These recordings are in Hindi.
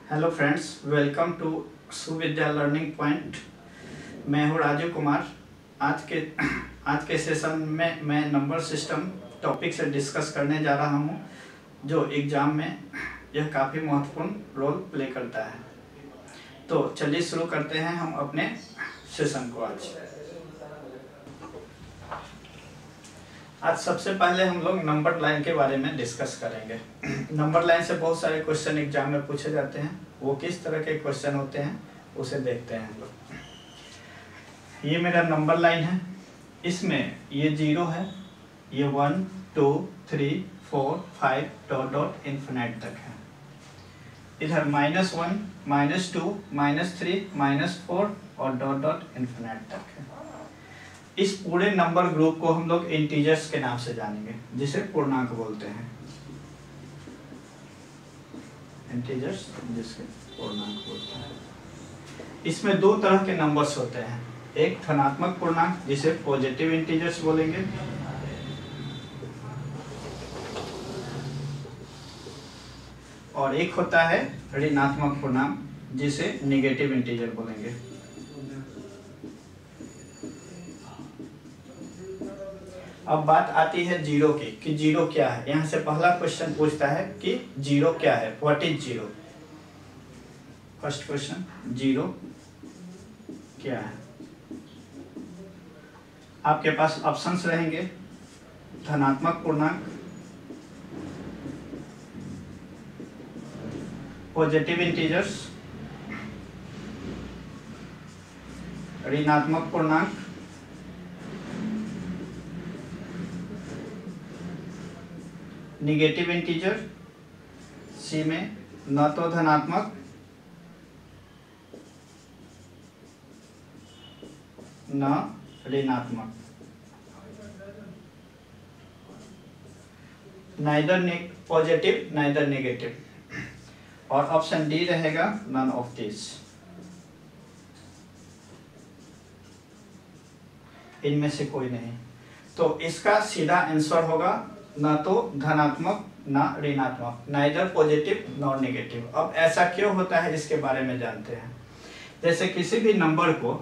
Hello friends, welcome to Suvidya learning point. मैं हूँ राजीव कुमार। आज के सेशन में मैं नंबर सिस्टम टॉपिक से डिस्कस करने जा रहा हूँ, जो एग्ज़ाम में यह काफ़ी महत्वपूर्ण रोल प्ले करता है। तो चलिए शुरू करते हैं हम अपने सेशन को। आज सबसे पहले हम लोग नंबर लाइन के बारे में डिस्कस करेंगे। नंबर लाइन से बहुत सारे क्वेश्चन एग्जाम में पूछे जाते हैं। वो किस तरह के क्वेश्चन होते हैं उसे देखते हैं हम लोग। ये मेरा नंबर लाइन है, इसमें ये 0 है, ये 1 2 3 4 5 डॉट डॉट इन्फिनिट तक है। इधर -1 -2 -3 -4 और डॉट डॉट इन्फिनिट तक है। इस पूरे नंबर ग्रुप को हम लोग इंटीजर्स के नाम से जानेंगे, जिसे पूर्णांक बोलते हैं। इंटीजर्स जिसके पूर्णांक बोलते हैं। इसमें दो तरह के नंबर्स होते हैं, एक धनात्मक पूर्णांक जिसे पॉजिटिव इंटीजर्स बोलेंगे, और एक होता है ऋणात्मक पूर्णांक जिसे नेगेटिव इंटीजर बोलेंगे। अब बात आती है जीरो की कि जीरो क्या है। यहाँ से पहला क्वेश्चन पूछता है कि जीरो क्या है, what is zero. First question, zero क्या है। आपके पास ऑप्शंस रहेंगे, धनात्मक पूर्णांक, पॉजिटिव इंटीजर्स, ऋणात्मक पूर्णांक, निगेटिव इंटीजर। सी में न तो धनात्मक न ऋणात्मक, नाइदर पॉजिटिव नाइदर नेगेटिव, और ऑप्शन डी रहेगा नन ऑफ दिस। इनमें से कोई नहीं। तो इसका सीधा आंसर होगा न तो धनात्मक न ऋणात्मक, नाइदर पॉजिटिव नॉर नेगेटिव। अब ऐसा क्यों होता है इसके बारे में जानते हैं। जैसे किसी भी नंबर को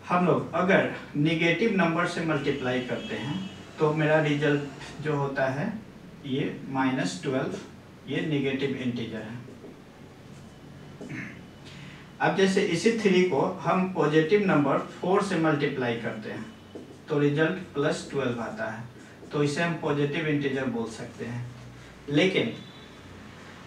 हम लोग अगर नेगेटिव नंबर से मल्टीप्लाई करते हैं तो मेरा रिजल्ट जो होता है ये -12, ये नेगेटिव इंटीजर है। अब जैसे इसी 3 को हम पॉजिटिव नंबर 4 से मल्टीप्लाई करते हैं तो रिजल्ट +12 आता है, तो इसे हम पॉजिटिव इंटीजर बोल सकते हैं। लेकिन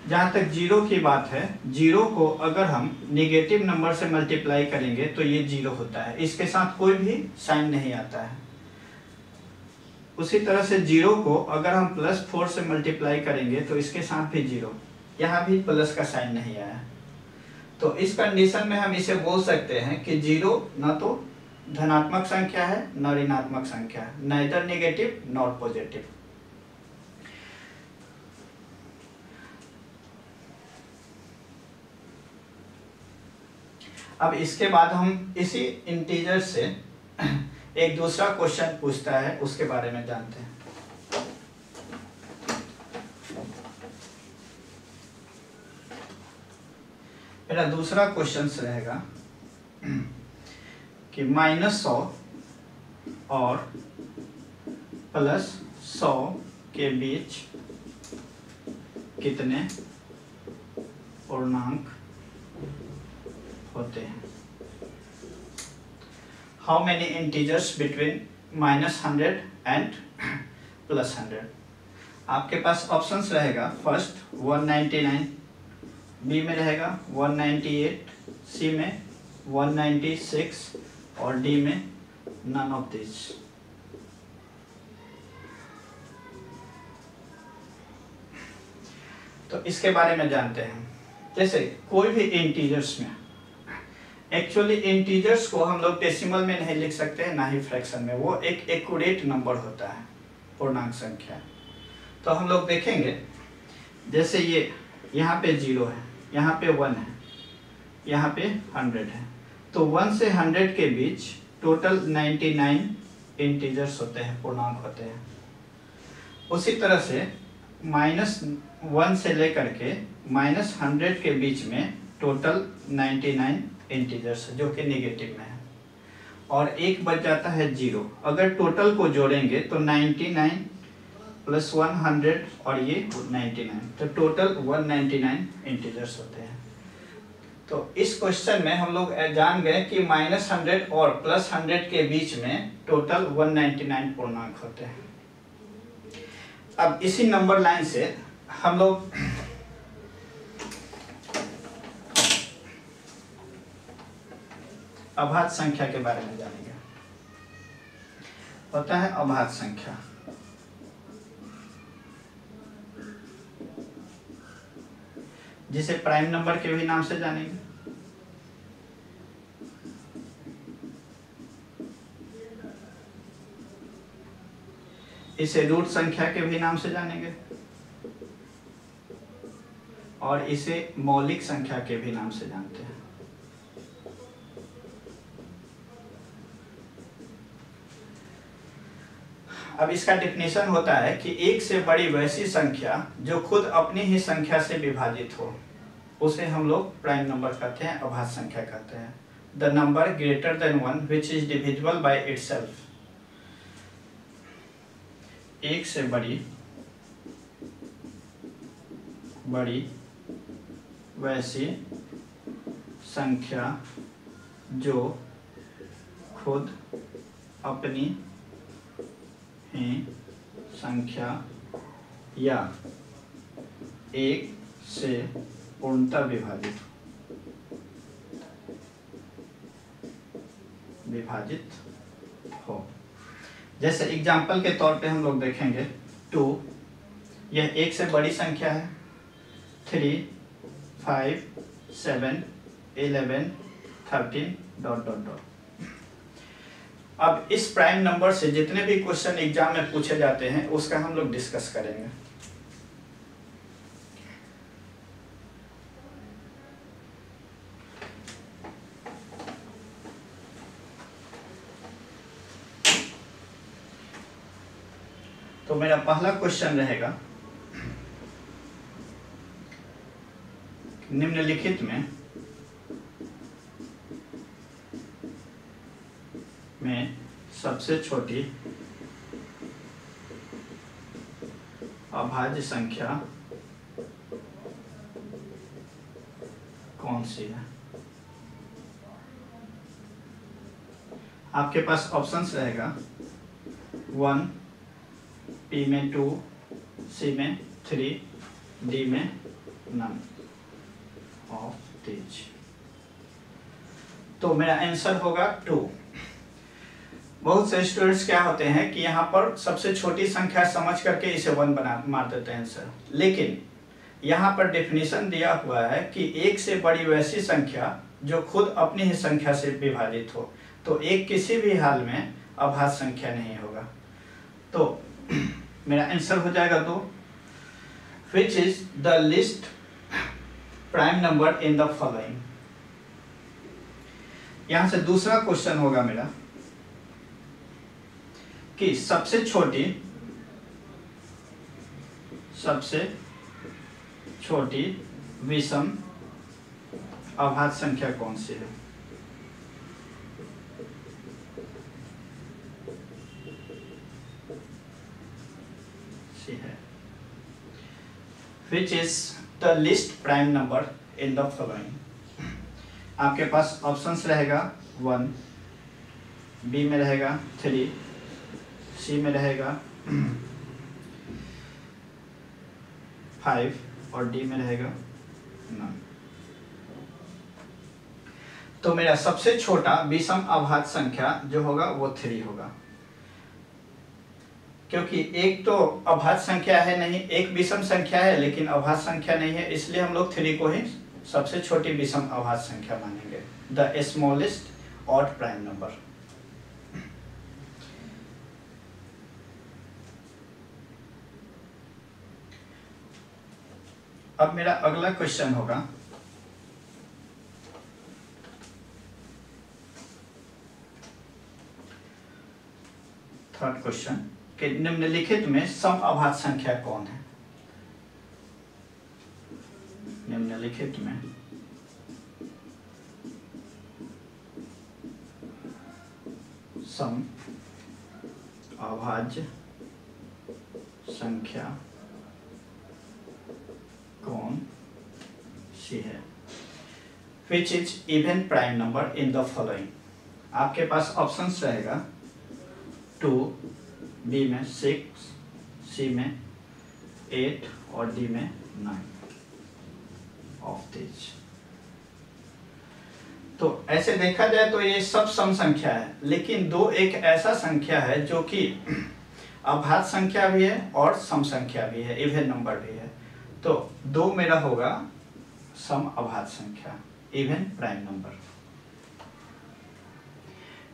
जहाँ तक जीरो की बात है, जीरो को अगर हम नेगेटिव नंबर से मल्टीप्लाई करेंगे तो ये जीरो होता है, इसके साथ कोई भी साइन नहीं आता है। उसी तरह से जीरो को अगर हम +4 से मल्टीप्लाई करेंगे तो इसके साथ भी जीरो, यहाँ भी प्लस का साइन नहीं आया। तो इस कंडीशन में हम इसे बोल सकते हैं कि जीरो न तो धनात्मक संख्या है न ऋणात्मक संख्या है, नाइदर नेगेटिव नॉर पॉजिटिव। अब इसके बाद हम इसी इंटीजर से एक दूसरा क्वेश्चन पूछता है, उसके बारे में जानते हैं। मेरा दूसरा क्वेश्चन रहेगा कि -100 और +100 के बीच कितने पूर्णांक होते हैं। How many integers between -100 and +100। आपके पास ऑप्शंस रहेगा, फर्स्ट 199, बी में रहेगा 198, सी में 196 और डी में नन ऑफ दिस। तो इसके बारे में जानते हैं। जैसे कोई भी इंटीजर्स में, एक्चुअली इंटीजर्स को हम लोग डेसिमल में नहीं लिख सकते हैं ना ही फ्रैक्शन में, वो एक एक्यूरेट नंबर होता है, पूर्णांक संख्या। तो हम लोग देखेंगे, जैसे ये यहाँ पे 0 है, यहाँ पे 1 है, यहाँ पे 100 है, तो 1 से 100 के बीच टोटल 99 इंटीजर्स होते हैं, पूर्णांक होते हैं। उसी तरह से 1 से लेकर के -100 के बीच में टोटल 99 इंटीजर्स जो कि नेगेटिव में है, और एक बच जाता है 0। अगर टोटल को जोड़ेंगे तो 99 प्लस 100 और ये 99, तो टोटल 199 इंटीजर्स होते हैं। तो इस क्वेश्चन में हम लोग जान गए कि -100 और +100 के बीच में टोटल 199 पूर्णांक होते हैं। अब इसी नंबर लाइन से हम लोग अभाज्य संख्या के बारे में जानेंगे। होता है अभाज्य संख्या, जिसे प्राइम नंबर के भी नाम से जानेंगे। इसे रूट संख्या के भी नाम से जानेंगे, और इसे मौलिक संख्या के भी नाम से जानते हैं। अब इसका डेफिनेशन होता है कि एक से बड़ी वैसी संख्या जो खुद अपनी ही संख्या से विभाजित हो, उसे हम लोग प्राइम नंबर कहते हैं, अभाज्य संख्या कहते हैं। The number greater than 1 which is divisible by itself. एक से बड़ी वैसी संख्या जो खुद अपनी ही संख्या या एक से पूर्णतः विभाजित हो। जैसे एग्जाम्पल के तौर पे हम लोग देखेंगे 2, यह एक से बड़ी संख्या है। 3, 5, 7, 11, 13 ... अब इस प्राइम नंबर से जितने भी क्वेश्चन एग्जाम में पूछे जाते हैं उसका हम लोग डिस्कस करेंगे। तो मेरा पहला क्वेश्चन रहेगा, निम्नलिखित में सबसे छोटी अभाज्य संख्या कौन सी है? आपके पास ऑप्शंस रहेगा 1, P में 2, C में 3, D में none of these। तो मेरा आंसर होगा 2। बहुत से स्टूडेंट्स क्या होते हैं कि यहाँ पर सबसे छोटी संख्या समझ करके इसे 1 मार देते हैं आंसर, लेकिन यहाँ पर डेफिनेशन दिया हुआ है कि एक से बड़ी वैसी संख्या जो खुद अपनी ही संख्या से विभाजित हो, तो एक किसी भी हाल में अभाज्य संख्या नहीं होगा। तो मेरा आंसर हो जाएगा 2। Which is the least prime number in the following। यहाँ से दूसरा क्वेश्चन होगा मेरा कि सबसे छोटी विषम अभाज्य संख्या कौन सी है? Which is the least prime number in the following। आपके पास ऑप्शंस रहेगा 1, B में रहेगा 3, C में रहेगा 5 और D में रहेगा none। तो मेरा सबसे छोटा विषम अभाज्य संख्या जो होगा वो 3 होगा, क्योंकि एक तो अभाज्य संख्या है नहीं, एक विषम संख्या है लेकिन अभाज्य संख्या नहीं है, इसलिए हम लोग 3 को ही सबसे छोटी विषम अभाज्य संख्या मानेंगे, the smallest odd prime number. अब मेरा अगला क्वेश्चन होगा थर्ड क्वेश्चन कि निम्नलिखित में सम अभाज्य संख्या कौन है? निम्नलिखित में सम अभाज्य संख्या कौन सी है? Which is even prime number in the following. आपके पास ऑप्शंस रहेगा 2, बी में 6, सी में 8 और डी में 9 ऑफ दिस। तो ऐसे देखा जाए तो ये सब सम संख्या है, लेकिन 2 एक ऐसा संख्या है जो कि अभाज्य संख्या भी है और सम संख्या भी है, इवन नंबर भी है। तो 2 मेरा होगा सम अभाज्य संख्या, इवन प्राइम नंबर।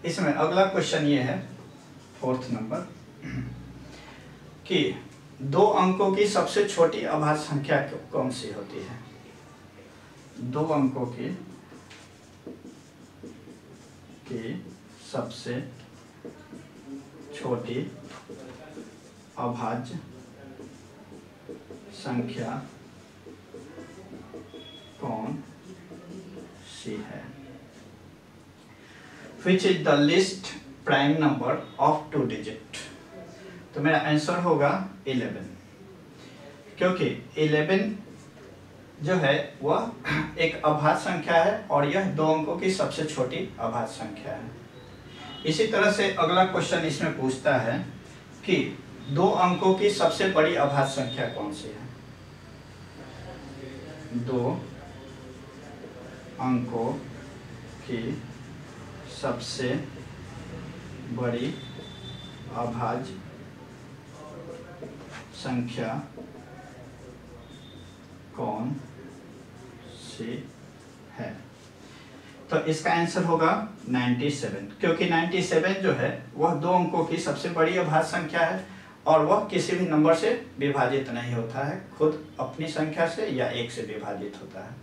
इसमें अगला क्वेश्चन ये है 4th नंबर कि 2 अंकों की सबसे छोटी अभाज्य संख्या कौन सी होती है? 2 अंकों की सबसे छोटी अभाज्य संख्या कौन सी है? Which is the least prime number of 2 digit? तो मेरा आंसर होगा 11, क्योंकि 11 जो है वह एक अभाज्य संख्या है और यह 2 अंकों की सबसे छोटी अभाज्य संख्या है। इसी तरह से अगला क्वेश्चन इसमें पूछता है कि 2 अंकों की सबसे बड़ी अभाज्य संख्या कौन सी है? 2 अंकों की सबसे बड़ी अभाज्य संख्या कौन सी है? तो इसका आंसर होगा 97, क्योंकि 97 जो है वह 2 अंकों की सबसे बड़ी अभाज्य संख्या है और वह किसी भी नंबर से विभाजित नहीं होता है, खुद अपनी संख्या से या 1 से विभाजित होता है।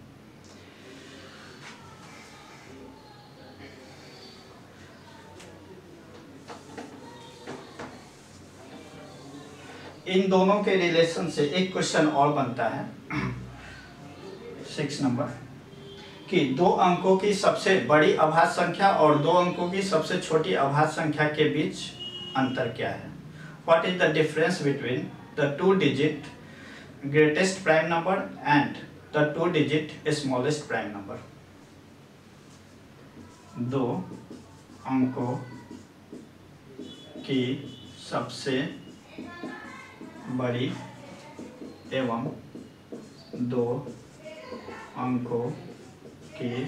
इन दोनों के रिलेशन से एक क्वेश्चन और बनता है 6 नंबर कि 2 अंकों की सबसे बड़ी अभाज्य संख्या और 2 अंकों की सबसे छोटी अभाज्य संख्या के बीच अंतर क्या है? What is the difference between the 2-digit greatest prime number and the 2-digit smallest prime number? 2 अंकों की सबसे बड़ी एवं 2 अंकों की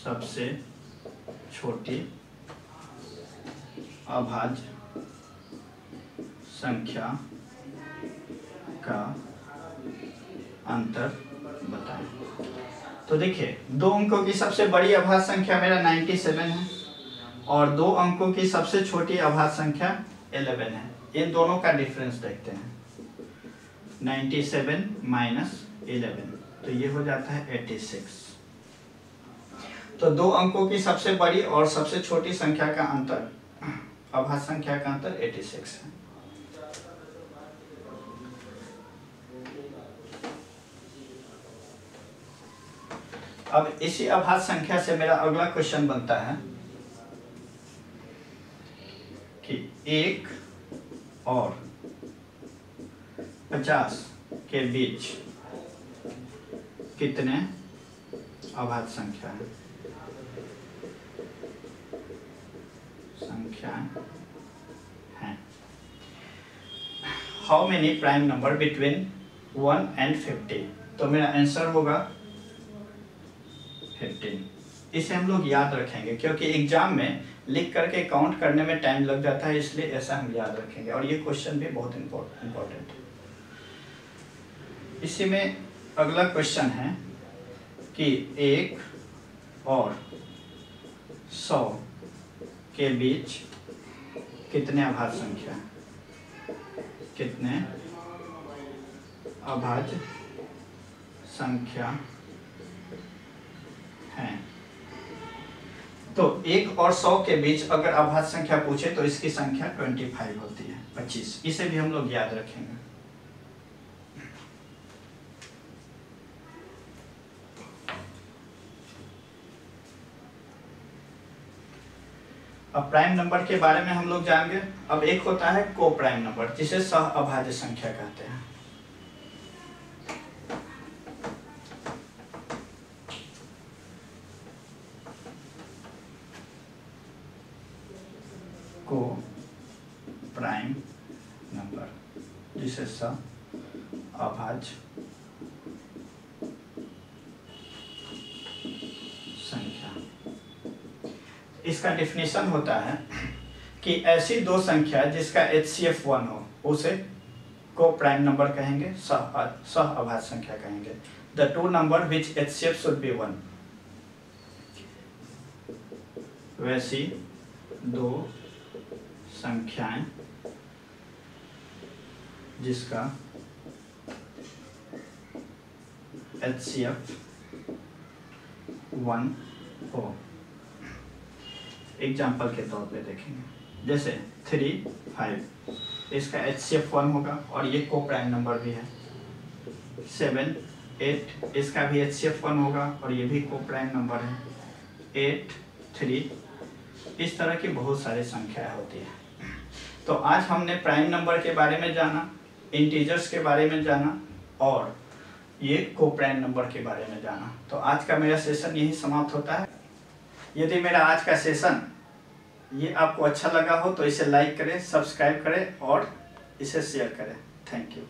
सबसे छोटी अभाज्य संख्या का अंतर बताएं। तो देखिए 2 अंकों की सबसे बड़ी अभाज्य संख्या मेरा 97 है और 2 अंकों की सबसे छोटी अभाज्य संख्या 11 है। इन दोनों का डिफरेंस देखते हैं। 97 माइनस 11 तो ये हो जाता है 86। तो 2 अंकों की सबसे बड़ी और सबसे छोटी संख्या का अंतर, अभाज्य संख्या का अंतर 86 है। अब इसी अभाज्य संख्या से मेरा अगला क्वेश्चन बनता है कि 1 और 50 के बीच कितने अभाज्य संख्या हैं? How many prime number between 1 and 50? तो मेरा आंसर होगा 15। इसे हम लोग याद रखेंगे क्योंकि एग्जाम में लिख करके काउंट करने में टाइम लग जाता है, इसलिए ऐसा हम याद रखेंगे और ये क्वेश्चन भी बहुत इम्पोर्टेंट है। इसी में अगला क्वेश्चन है कि 1 और 100 के बीच कितने अभाज्य संख्या हैं? कितने अभाज्य संख्या हैं? तो 1 और 100 के बीच अगर अभाज्य संख्या पूछे तो इसकी संख्या 25 होती है, 25। इसे भी हम लोग याद रखेंगे। अब प्राइम नंबर के बारे में हम लोग जानेंगे। अब एक होता है को प्राइम नंबर, जिसे सह अभाज्य संख्या कहते हैं। को प्राइम नंबर, जिसे सह अभाज्य संख्या। इसका डिफिनीशन होता है कि ऐसी दो संख्या जिसका HCF 1 हो उसे को प्राइम नंबर कहेंगे, सह अभाज्य संख्या कहेंगे। The two number which HCF should be 1। वैसी दो संख्याएं जिसका HCF 1 हो। एग्जाम्पल के तौर पे देखेंगे, जैसे 3, 5, इसका HCF 1 होगा और ये को प्राइम नंबर भी है। 7, 8, इसका भी HCF 1 होगा और ये भी को प्राइम नंबर है। 8, 3, इस तरह की बहुत सारी संख्याएं होती है। तो आज हमने प्राइम नंबर के बारे में जाना, इंटीजर्स के बारे में जाना और ये को प्राइम नंबर के बारे में जाना। तो आज का मेरा सेशन यही समाप्त होता है। यदि मेरा आज का सेशन ये आपको अच्छा लगा हो तो इसे लाइक करें, सब्सक्राइब करें और इसे शेयर करें। Thank you.